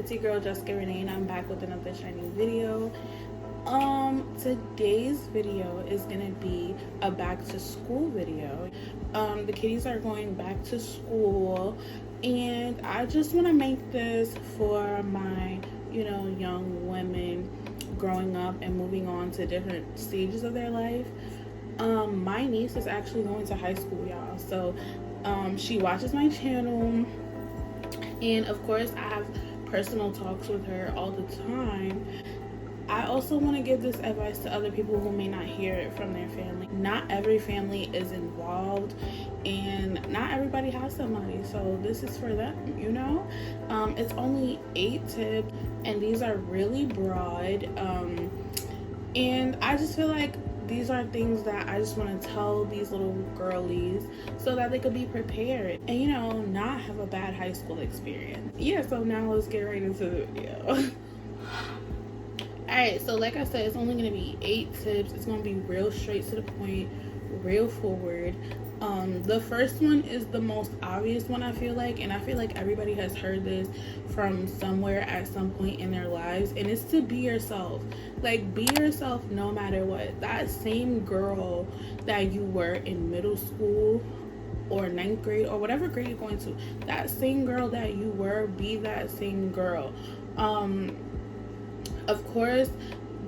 It's your girl Jessica Renee, and I'm back with another shiny video. Today's video is gonna be a back to school video. The kiddies are going back to school, and I just want to make this for my, young women growing up and moving on to different stages of their life. My niece is actually going to high school, y'all. So, she watches my channel, and of course, I have personal talks with her all the time. I also want to give this advice to other people who may not hear it from their family. Not every family is involved, and not everybody has somebody, so this is for them, It's only 8 tips, and these are really broad, and I just feel like these are things that I just want to tell these little girlies so that they could be prepared and, not have a bad high school experience. Yeah, so now let's get right into the video. Alright, so like I said, it's only going to be 8 tips. It's going to be real straight to the point, real forward. The first one is the most obvious one, I feel like, and I feel like everybody has heard this from somewhere at some point in their lives, and it's to be yourself. Like, be yourself no matter what. That same girl that you were in middle school or 9th grade or whatever grade you're going to, that same girl that you were, be that same girl. Of course,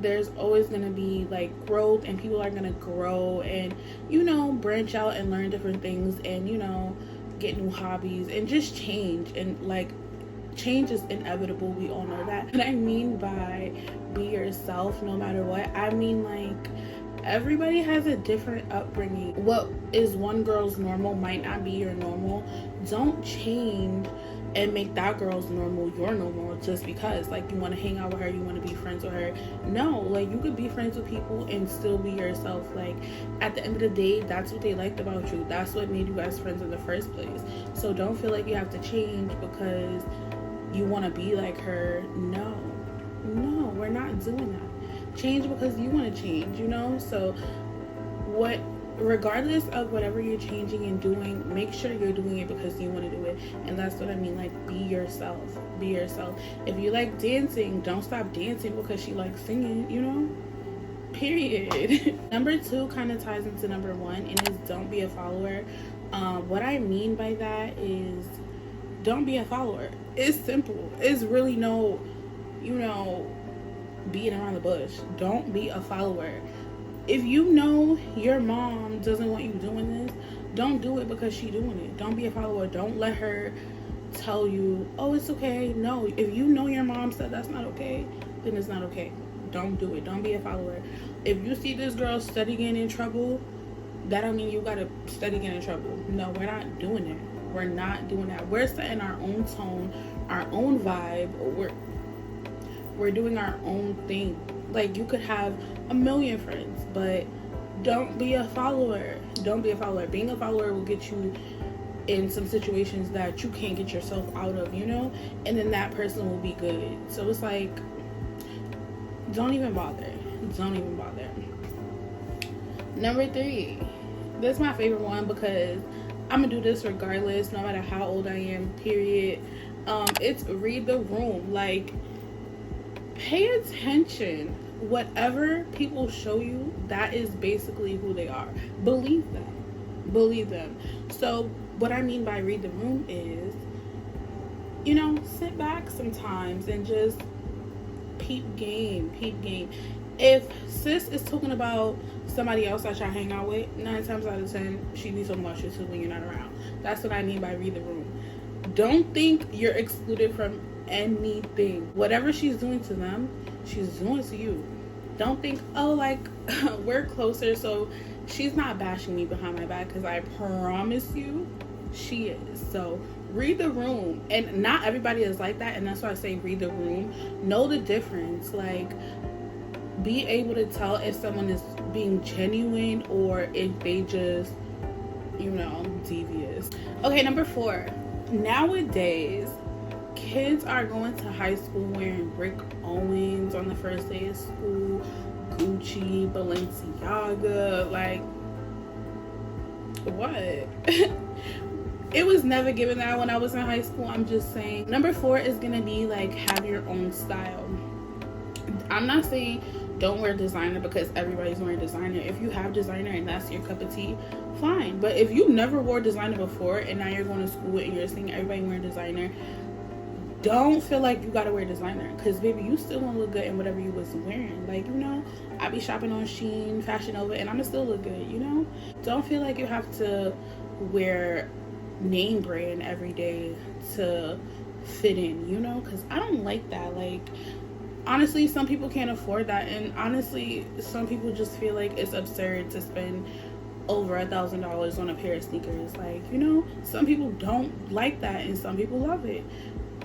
there's always going to be like growth, and people are going to grow and branch out and learn different things, and get new hobbies and just change, and like change is inevitable. We all know that. What I mean by be yourself no matter what, I mean like everybody has a different upbringing. What is one girl's normal might not be your normal. Don't change and make that girl's normal your normal just because like you want to hang out with her, you want to be friends with her. No, like you could be friends with people and still be yourself. Like at the end of the day, that's what they liked about you. That's what made you guys friends in the first place. So don't feel like you have to change because you want to be like her. No, we're not doing that. Change because you want to change, so regardless of whatever you're changing and doing, make sure you're doing it because you want to do it. And that's what I mean, like, be yourself. If you like dancing, don't stop dancing because she likes singing, period. Number 2 kind of ties into number 1, and is don't be a follower. What I mean by that is don't be a follower. It's simple. It's really no beating around the bush. Don't be a follower. If you know your mom doesn't want you doing this, don't do it because she's doing it. Don't be a follower. Don't let her tell you, oh, it's okay. No, if you know your mom said that's not okay, then it's not okay. Don't do it. Don't be a follower. If you see this girl studying in trouble, that don't mean you gotta study getting in trouble. No, we're not doing that. We're not doing that. We're setting our own tone, our own vibe. We're doing our own thing. Like, you could have a million friends, but don't be a follower. Don't be a follower. Being a follower will get you in some situations that you can't get yourself out of, and then that person will be good. So it's like, don't even bother. Number 3. This is my favorite one because I'm gonna do this regardless, no matter how old I am, period. It's read the room. Like, pay attention. Whatever people show you, that is basically who they are. Believe them. So what I mean by read the room is, sit back sometimes and just peep game. If sis is talking about somebody else that y'all hang out with, 9 times out of 10 she be talking about you too when you're not around. That's what I mean by read the room. Don't think you're excluded from anything. Whatever she's doing to them, she's doing to you. Don't think, oh, like, we're closer, so she's not bashing me behind my back, because I promise you she is. So read the room. And not everybody is like that, and that's why I say read the room. Know the difference. Like, be able to tell if someone is being genuine or if they just devious. Okay, number 4. Nowadays, kids are going to high school wearing Rick Owens on the first day of school, Gucci, Balenciaga, like, what? it was never given that when I was in high school. I'm just saying. Number 4 is gonna be like, have your own style. I'm not saying don't wear designer because everybody's wearing designer. If you have designer and that's your cup of tea, fine. But if you never wore designer before and now you're going to school and you're seeing everybody wearing designer, don't feel like you gotta wear designer, because baby, you still gonna look good in whatever you was wearing. Like, you know, I be shopping on Shein, Fashion Nova, and I'ma still look good, you know. Don't feel like you have to wear name brand every day to fit in, you know, because I don't like that. Like, honestly, some people can't afford that, and honestly, some people just feel like it's absurd to spend over $1,000 on a pair of sneakers. Like, you know, some people don't like that and some people love it.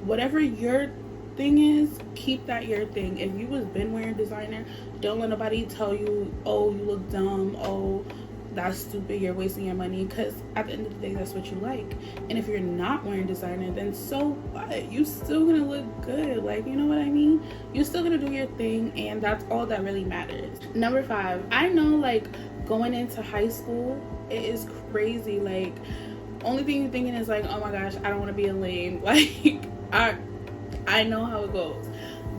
Whatever your thing is, keep that your thing. If you was been wearing designer, don't let nobody tell you, oh, you look dumb, oh, that's stupid, you're wasting your money, because at the end of the day, that's what you like. And if you're not wearing designer, then so what? You still gonna look good. Like, you know what I mean? You're still gonna do your thing, and that's all that really matters. Number 5, I know, like, going into high school, it is crazy. Like, only thing you're thinking is like, oh my gosh, I don't want to be a lame. Like, I know how it goes,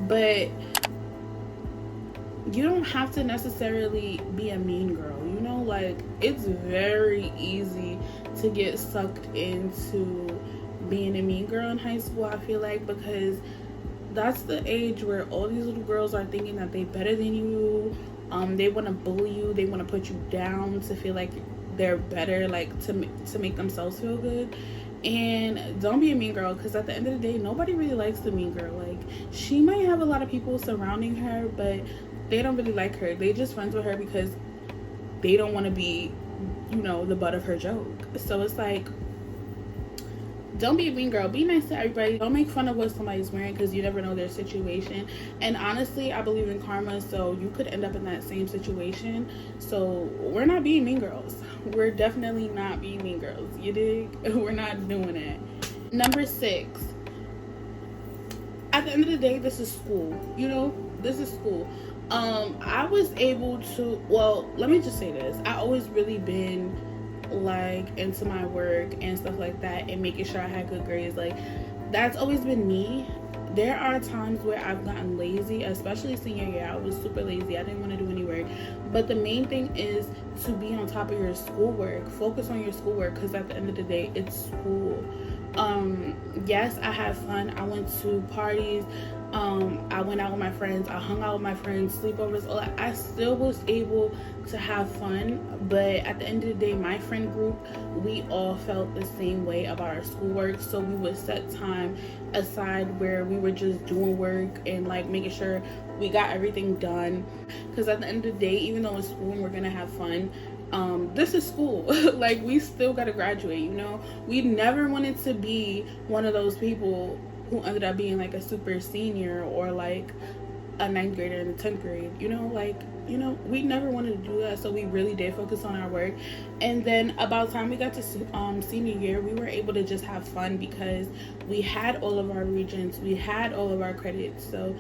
but you don't have to necessarily be a mean girl, you know. Like, it's very easy to get sucked into being a mean girl in high school, I feel like, because that's the age where all these little girls are thinking that they're better than you. They want to bully you, they want to put you down to feel like they're better, like to make themselves feel good. And don't be a mean girl, because at the end of the day, nobody really likes the mean girl. Like, she might have a lot of people surrounding her, but they don't really like her. They just friends with her because they don't want to be, you know, the butt of her joke. So it's like, don't be a mean girl. Be nice to everybody. Don't make fun of what somebody's wearing, because you never know their situation. And honestly, I believe in karma, so you could end up in that same situation. So we're not being mean girls. We're definitely not being mean girls. You dig? We're not doing it. Number 6. At the end of the day, this is school. You know, this is school. I was able to, well, let me just say this. I always really been like into my work and stuff like that, and making sure I had good grades. Like, that's always been me. There are times where I've gotten lazy, especially senior year. I was super lazy. I didn't want to do any work. But the main thing is to be on top of your schoolwork. Focus on your schoolwork, because at the end of the day, it's school. Yes, I had fun. I went to parties. I went out with my friends. I hung out with my friends, sleepovers, all that. I still was able to have fun, but at the end of the day, my friend group, we all felt the same way about our schoolwork. So we would set time aside where we were just doing work and like making sure we got everything done, because at the end of the day, even though it's school and we're gonna have fun, this is school. Like, we still gotta graduate, you know. We never wanted to be one of those people who ended up being like a super senior or like a 9th grader in the 10th grade, you know. Like, you know, we never wanted to do that, so we really did focus on our work. And then about the time we got to senior year, we were able to just have fun because we had all of our regents, we had all of our credits. So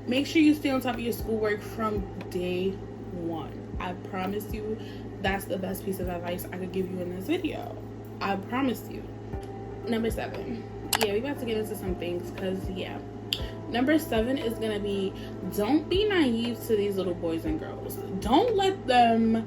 make sure you stay on top of your schoolwork from day one. I promise you, that's the best piece of advice I could give you in this video. I promise you. Number 7. Yeah, we about to get into some things, because yeah. Number 7 is gonna be, don't be naive to these little boys and girls. Don't let them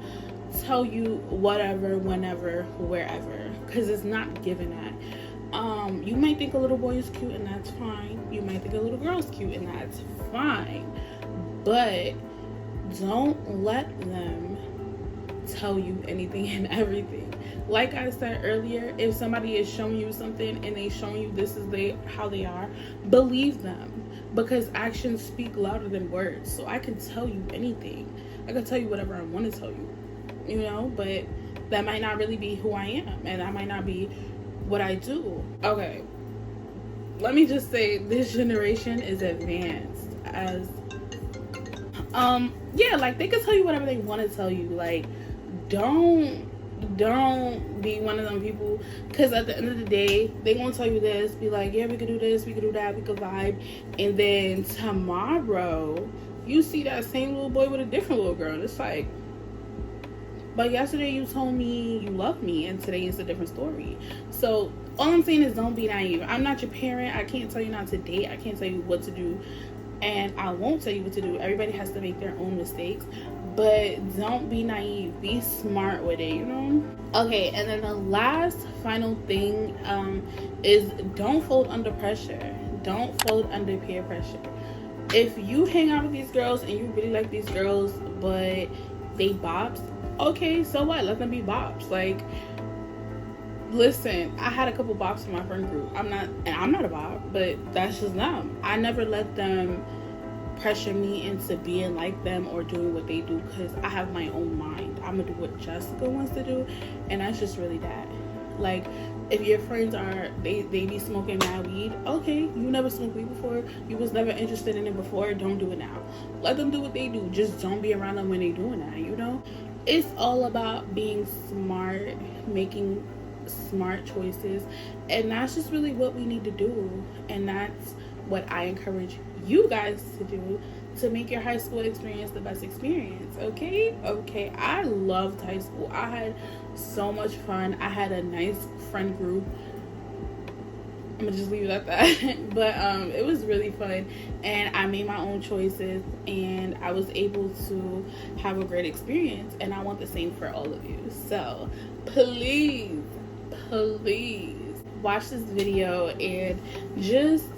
tell you whatever, whenever, wherever, because it's not given that. You might think a little boy is cute, and that's fine. You might think a little girl is cute, and that's fine. But don't let them tell you anything and everything. Like I said earlier, if somebody is showing you something and they showing you this is how they are, believe them, because actions speak louder than words. So I can tell you anything. I can tell you whatever I want to tell you, you know, but that might not really be who I am, and that might not be what I do. Okay, let me just say, this generation is advanced as yeah, like, they can tell you whatever they want to tell you. Like, don't be one of them people, because at the end of the day, they gonna tell you this, be like, yeah, we could do this, we could do that, we could vibe, and then tomorrow you see that same little boy with a different little girl, and it's like, But yesterday you told me you love me, and today is a different story. So all I'm saying is don't be naive. I'm not your parent. I can't tell you not to date. I can't tell you what to do, and I won't tell you what to do. Everybody has to make their own mistakes, but don't be naive. Be smart with it, you know? Okay, and then the last final thing is don't fold under pressure. Don't fold under peer pressure. If you hang out with these girls and you really like these girls, but they bops, okay, so what? Let them be bops. Like, listen, I had a couple bops in my friend group. I'm not a bop, but that's just them. I never let them pressure me into being like them or doing what they do, because I have my own mind. I'm gonna do what Jessica wants to do, and that's just really that. Like, if your friends are they be smoking mad weed, okay, you never smoked weed before, you was never interested in it before, don't do it now. Let them do what they do, just don't be around them when they doing that, you know? It's all about being smart, making smart choices, and that's just really what we need to do, and that's what I encourage you guys to do to make your high school experience the best experience. Okay, I loved high school. I had so much fun. I had a nice friend group. I'm gonna just leave it at that. But it was really fun, and I made my own choices, and I was able to have a great experience, and I want the same for all of you. So please watch this video and just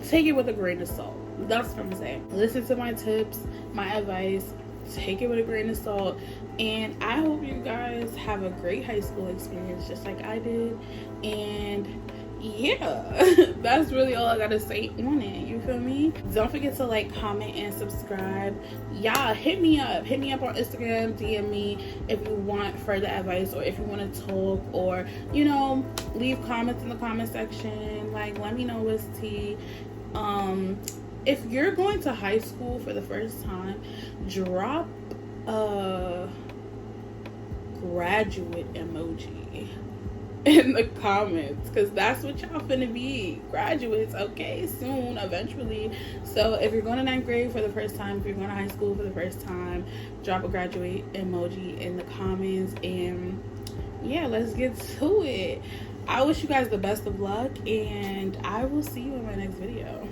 take it with a grain of salt. That's what I'm saying. Listen to my tips, my advice, take it with a grain of salt, and I hope you guys have a great high school experience just like I did. And yeah, that's really all I gotta say on it. You feel me? Don't forget to like, comment, and subscribe. Yeah, hit me up on Instagram, DM me if you want further advice, or if you want to talk, or, you know, leave comments in the comment section. Like, let me know what's tea. If you're going to high school for the first time, drop a graduate emoji in the comments, because that's what y'all finna be, graduates, okay, soon, eventually. So if you're going to 9th grade for the first time, if you're going to high school for the first time, drop a graduate emoji in the comments. And yeah, let's get to it. I wish you guys the best of luck, and I will see you in my next video.